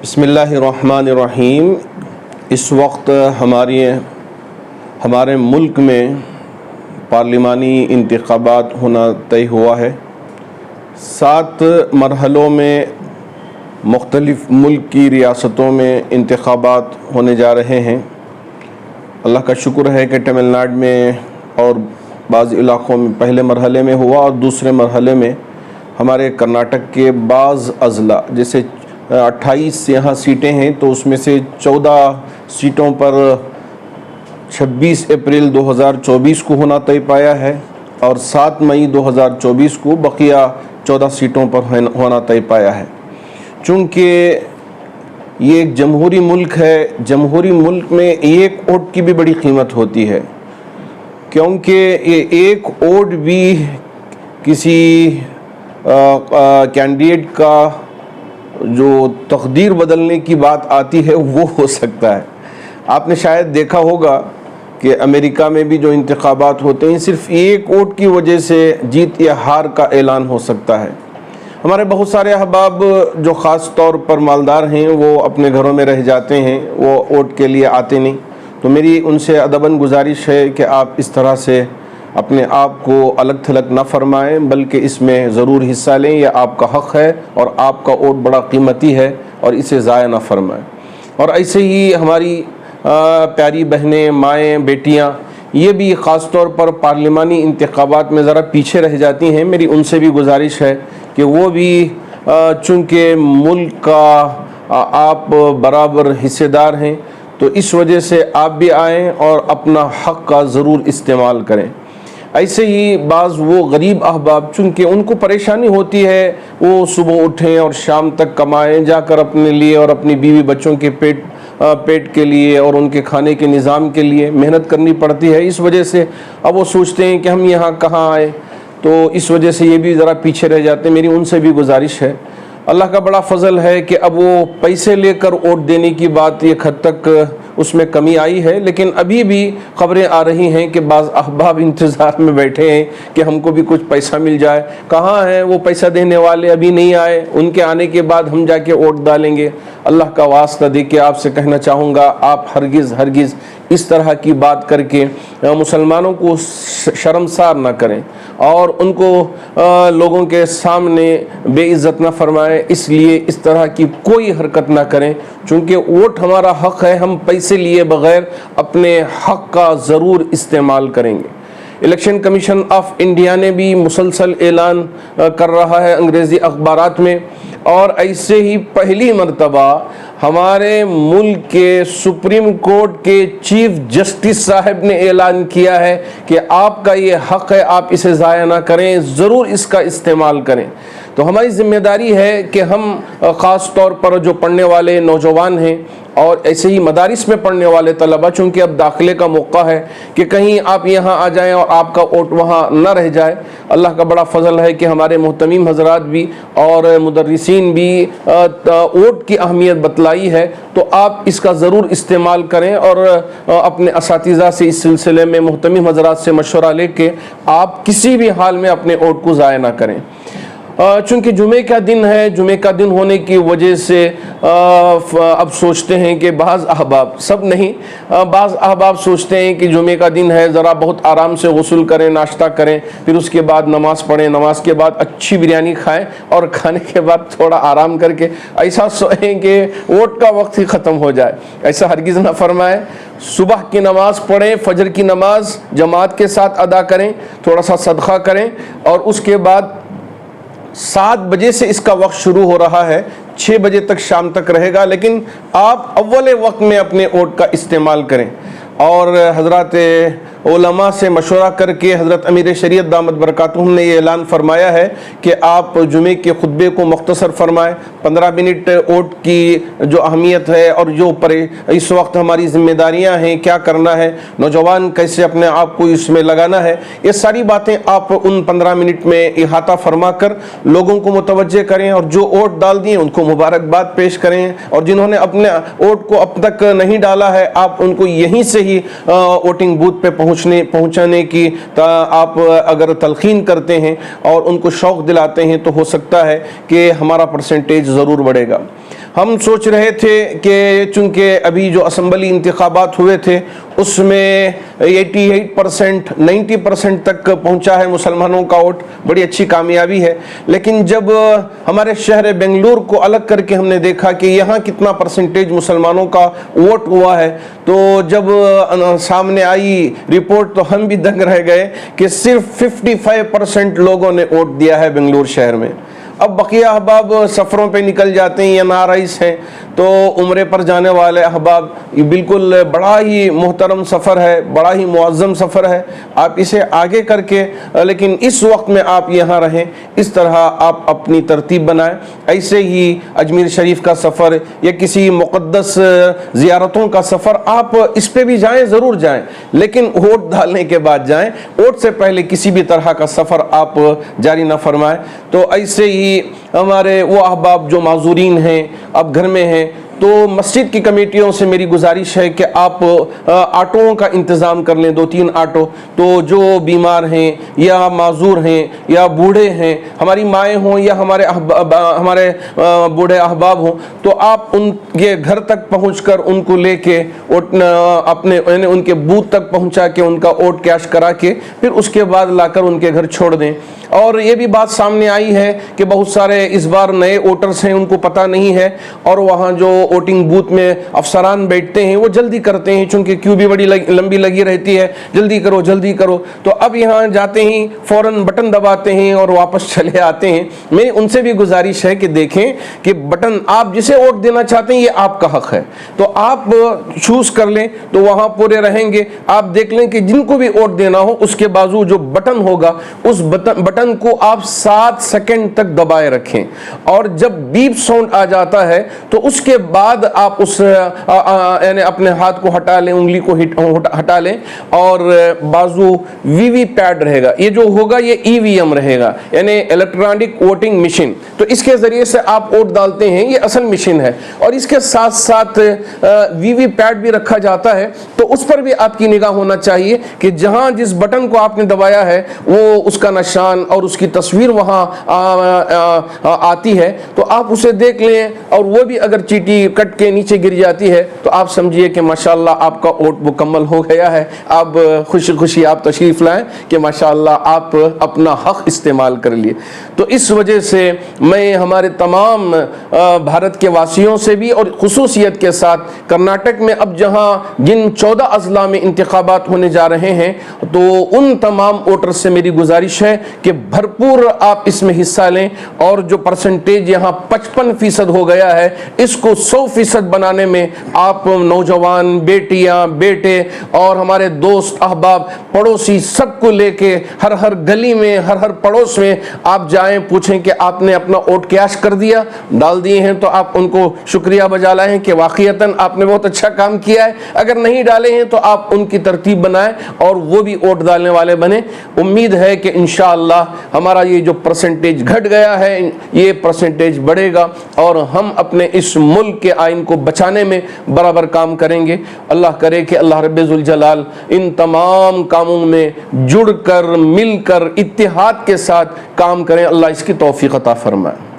بسم اللہ الرحمن الرحیم۔ اس وقت ہمارے ملک میں پارلیمانی انتخابات ہونا طے ہوا ہے۔ 7 مرحلوں میں مختلف ملک کی ریاستوں میں انتخابات ہونے جا رہے ہیں۔ اللہ کا شکر ہے کہ تمل ناڈو میں اور بعض علاقوں میں پہلے مرحلے میں ہوا اور دوسرے مرحلے میں ہمارے کرناٹک کے بعض اضلاع جیسے 28 یہاں سیٹیں ہیں تو اس میں سے 14 سیٹوں پر 26 اپریل 2024 کو ہونا طے پایا ہے اور 7 مئی 2024 کو بقیہ 14 سیٹوں پر ہونا طے پایا ہے۔ چونکہ یہ ایک جمہوری ملک ہے، جمہوری ملک میں ایک ووٹ کی بھی بڑی قیمت ہوتی ہے، کیونکہ یہ ایک ووٹ بھی کسی کینڈیڈیٹ کا جو تقدیر بدلنے کی بات آتی ہے وہ ہو سکتا ہے۔ آپ نے شاید دیکھا ہوگا کہ امریکہ میں بھی جو انتخابات ہوتے ہیں صرف ایک ووٹ کی وجہ سے جیت یا ہار کا اعلان ہو سکتا ہے۔ ہمارے بہت سارے احباب جو خاص طور پر مالدار ہیں وہ اپنے گھروں میں رہ جاتے ہیں، وہ ووٹ کے لیے آتے نہیں، تو میری ان سے ادباً گزارش ہے کہ آپ اس طرح سے اپنے آپ کو الگ تھلگ نہ فرمائیں، بلکہ اس میں ضرور حصہ لیں، یہ آپ کا حق ہے اور آپ کا ووٹ بڑا قیمتی ہے اور اسے ضائع نہ فرمائیں۔ اور ایسے ہی ہماری پیاری بہنیں، مائیں، بیٹیاں یہ بھی خاص طور پر پارلیمانی انتخابات میں ذرا پیچھے رہ جاتی ہیں۔ میری ان سے بھی گزارش ہے کہ وہ بھی چونکہ ملک کا آپ برابر حصے دار ہیں تو اس وجہ سے آپ بھی آئیں اور اپنا حق کا ضرور استعمال کریں۔ ایسے ہی بعض وہ غریب احباب چونکہ ان کو پریشانی ہوتی ہے، وہ صبح اٹھیں اور شام تک کمائیں، جا کر اپنے لیے اور اپنی بیوی بچوں کے پیٹ کے لیے اور ان کے کھانے کے نظام کے لیے محنت کرنی پڑتی ہے۔ اس وجہ سے اب وہ سوچتے ہیں کہ ہم یہاں کہاں آئے، تو اس وجہ سے یہ بھی ذرا پیچھے رہ جاتے ہیں۔ میری ان سے بھی گزارش ہے، اللہ کا بڑا فضل ہے کہ اب وہ پیسے لے کر ووٹ دینے کی بات ایک حد تک اس میں کمی آئی ہے، لیکن ابھی بھی خبریں آ رہی ہیں کہ بعض احباب انتظار میں بیٹھے ہیں کہ ہم کو بھی کچھ پیسہ مل جائے۔ کہاں ہیں وہ پیسہ دینے والے؟ ابھی نہیں آئے، ان کے آنے کے بعد ہم جا کے ووٹ ڈالیں گے۔ اللہ کا واسطہ دے کے آپ سے کہنا چاہوں گا، آپ ہرگز اس طرح کی بات کر کے مسلمانوں کو شرمسار نہ کریں اور ان کو لوگوں کے سامنے بے عزت نہ فرمائیں، اس لیے اس طرح کی کوئی حرکت نہ کریں، چونکہ ووٹ ہمارا حق ہے، ہم پیسے لیے بغیر اپنے حق کا ضرور استعمال کریں گے۔ الیکشن کمیشن آف انڈیا نے بھی مسلسل اعلان کر رہا ہے انگریزی اخبارات میں، اور ایسے ہی پہلی مرتبہ ہمارے ملک کے سپریم کورٹ کے چیف جسٹس صاحب نے اعلان کیا ہے کہ آپ کا یہ حق ہے، آپ اسے ضائع نہ کریں، ضرور اس کا استعمال کریں۔ تو ہماری ذمہ داری ہے کہ ہم خاص طور پر جو پڑھنے والے نوجوان ہیں اور ایسے ہی مدارس میں پڑھنے والے طلبہ، چونکہ اب داخلے کا موقع ہے کہ کہیں آپ یہاں آ جائیں اور آپ کا ووٹ وہاں نہ رہ جائے۔ اللہ کا بڑا فضل ہے کہ ہمارے محتمیم حضرات بھی اور مدرسین بھی ووٹ کی اہمیت بتلائی ہے، تو آپ اس کا ضرور استعمال کریں اور اپنے اساتذہ سے اس سلسلے میں محتمیم حضرات سے مشورہ لے کے آپ کسی بھی حال میں اپنے ووٹ کو ضائع نہ کریں۔ چونکہ جمعے کا دن ہے، جمعے کا دن ہونے کی وجہ سے اب سوچتے ہیں کہ بعض احباب، سب نہیں، بعض احباب سوچتے ہیں کہ جمعے کا دن ہے، ذرا بہت آرام سے غسل کریں، ناشتہ کریں، پھر اس کے بعد نماز پڑھیں، نماز کے بعد اچھی بریانی کھائیں اور کھانے کے بعد تھوڑا آرام کر کے ایسا سوئیں کہ ووٹ کا وقت ہی ختم ہو جائے۔ ایسا ہرگز نہ فرمائیں۔ صبح کی نماز پڑھیں، فجر کی نماز جماعت کے ساتھ ادا کریں، تھوڑا سا صدقہ کریں، اور اس کے بعد 7 بجے سے اس کا وقت شروع ہو رہا ہے، 6 بجے تک شام تک رہے گا، لیکن آپ اول وقت میں اپنے ووٹ کا استعمال کریں۔ اور حضرات علماء سے مشورہ کر کے حضرت امیر شریعت دامت برکاتہم نے یہ اعلان فرمایا ہے کہ آپ جمعے کے خطبے کو مختصر فرمائیں۔ 15 منٹ ووٹ کی جو اہمیت ہے اور جو اس وقت ہماری ذمہ داریاں ہیں، کیا کرنا ہے، نوجوان کیسے اپنے آپ کو اس میں لگانا ہے، یہ ساری باتیں آپ ان 15 منٹ میں احاطہ فرما کر لوگوں کو متوجہ کریں، اور جو ووٹ ڈال دیے ان کو مبارکباد پیش کریں، اور جنہوں نے اپنے ووٹ کو اب تک نہیں ڈالا ہے آپ ان کو یہیں سے ہی ووٹنگ بوتھ پہ پہنچانے کی آپ اگر تلقین کرتے ہیں اور ان کو شوق دلاتے ہیں تو ہو سکتا ہے کہ ہمارا پرسنٹیج ضرور بڑھے گا۔ ہم سوچ رہے تھے کہ چونکہ ابھی جو اسمبلی انتخابات ہوئے تھے اس میں 88%, 90% تک پہنچا ہے مسلمانوں کا ووٹ، بڑی اچھی کامیابی ہے. لیکن جب ہمارے شہر بنگلور کو الگ کر کے ہم نے دیکھا کہ یہاں کتنا پرسنٹیج مسلمانوں کا ووٹ ہوا ہے، تو جب سامنے آئی رپورٹ تو ہم بھی دنگ رہ گئے کہ صرف 55% لوگوں نے ووٹ دیا ہے بنگلور شہر میں. اب بقیہ احباب سفروں پہ نکل جاتے ہیں یا نارائز ہیں، تو عمرے پر جانے والے احباب، یہ بالکل بڑا ہی محترم سفر ہے، بڑا ہی معظم سفر ہے، آپ اسے آگے کر کے لیکن اس وقت میں آپ یہاں رہیں، اس طرح آپ اپنی ترتیب بنائیں. ایسے ہی اجمیر شریف کا سفر یا کسی مقدس زیارتوں کا سفر، آپ اس پہ بھی جائیں، ضرور جائیں، لیکن ووٹ ڈالنے کے بعد جائیں، ووٹ سے پہلے کسی بھی طرح کا سفر آپ جاری نہ فرمائیں. تو ایسے ہی ہمارے وہ احباب جو معذورین ہیں، اب گھر میں ہیں، تو مسجد کی کمیٹیوں سے میری گزارش ہے کہ آپ آٹوؤں کا انتظام کر لیں، 2-3 آٹو. تو جو بیمار ہیں یا معذور ہیں یا بوڑھے ہیں، ہماری مائیں ہوں یا ہمارے بوڑھے احباب ہوں، تو آپ ان کے گھر تک پہنچ کر ان کو لے کے اپنے ان کے بوتھ تک پہنچا کے ان کا ووٹ کیش کرا کے پھر اس کے بعد لا کر ان کے گھر چھوڑ دیں. اور یہ بھی بات سامنے آئی ہے کہ بہت سارے اس بار نئے ووٹرز ہیں، ان کو پتہ نہیں ہے، اور وہاں جو ووٹنگ بوتھ میں افسران بیٹھتے ہیں وہ جلدی کرتے ہیں، چونکہ کیو بھی بڑی لمبی لگی رہتی ہے، جلدی کرو جلدی کرو. تو اب یہاں جاتے ہی فوراً بٹن دباتے ہیں اور واپس چلے آتے ہیں. میں ان سے بھی گزارش ہے کہ دیکھیں کہ بٹن آپ جسے ووٹ دینا چاہتے ہیں یہ آپ کا حق ہے، تو آپ چوز کر لیں، تو وہاں پورے رہیں گے. آپ دیکھ لیں کہ جن کو بھی ووٹ دینا ہو اس کے بازو جو بٹن ہوگا اس بٹن کو آپ 7 سیکنڈ تک دبائے رکھیں، اور جب بیپ ساؤنڈ آ جاتا ہے تو اس کے بعد آپ اس یعنی اپنے ہاتھ کو ہٹا لیں، انگلی کو ہٹا لیں، اور بازو وی وی پیڈ رہے گا. یہ جو ہوگا یہ ای وی ایم رہے گا، یعنی الیکٹرانک ووٹنگ مشین. تو اس کے ذریعے سے آپ ووٹ ڈالتے ہیں، یہ اصل مشین ہے. اور اس کے ساتھ ساتھ وی وی پیڈ بھی رکھا جاتا ہے، تو اس پر بھی آپ کی نگاہ ہونا چاہیے کہ جہاں جس بٹن کو آپ نے دبایا ہے وہ اس کا نشان اور اس کی تصویر وہاں آتی ہے، تو آپ اسے دیکھ لیں. اور وہ بھی اگر چیٹی کٹ کے نیچے گر جاتی ہے تو آپ سمجھیے کہ ماشاءاللہ آپ کا ووٹ مکمل ہو گیا ہے. اب خوشی خوشی آپ تشریف لائیں کہ ماشاءاللہ آپ اپنا حق استعمال کر لیے. تو اس وجہ سے میں ہمارے تمام بھارت کے واسیوں سے بھی، اور خصوصیت کے ساتھ کرناٹک میں اب جہاں جن 14 اضلاع میں انتخابات ہونے جا رہے ہیں، تو ان تمام ووٹر سے میری گزارش ہے کہ بھرپور آپ اس میں حصہ لیں، اور جو پرسنٹیج یہاں 55% ہو گیا ہے اس کو 100% بنانے میں آپ نوجوان، بیٹیاں، بیٹے اور ہمارے دوست احباب، پڑوسی سب کو لے کے ہر گلی میں، ہر پڑوس میں آپ جائیں، پوچھیں کہ آپ نے اپنا ووٹ کیش کر دیا، ڈال دیے ہیں، تو آپ ان کو شکریہ بجا لائیں کہ واقعتاً آپ نے بہت اچھا کام کیا ہے. اگر نہیں ڈالے ہیں تو آپ ان کی ترتیب بنائیں اور وہ بھی ووٹ ڈالنے والے بنے. امید ہے کہ انشاءاللہ ہمارا یہ جو پرسنٹیج گھٹ گیا ہے یہ پرسنٹیج بڑھے گا، اور ہم اپنے اس ملک کے آئین کو بچانے میں برابر کام کریں گے. اللہ کرے کہ اللہ رب ذوالجلال ان تمام کاموں میں جڑ کر، مل کر، اتحاد کے ساتھ کام کریں. اللہ اس کی توفیق عطا فرمائے.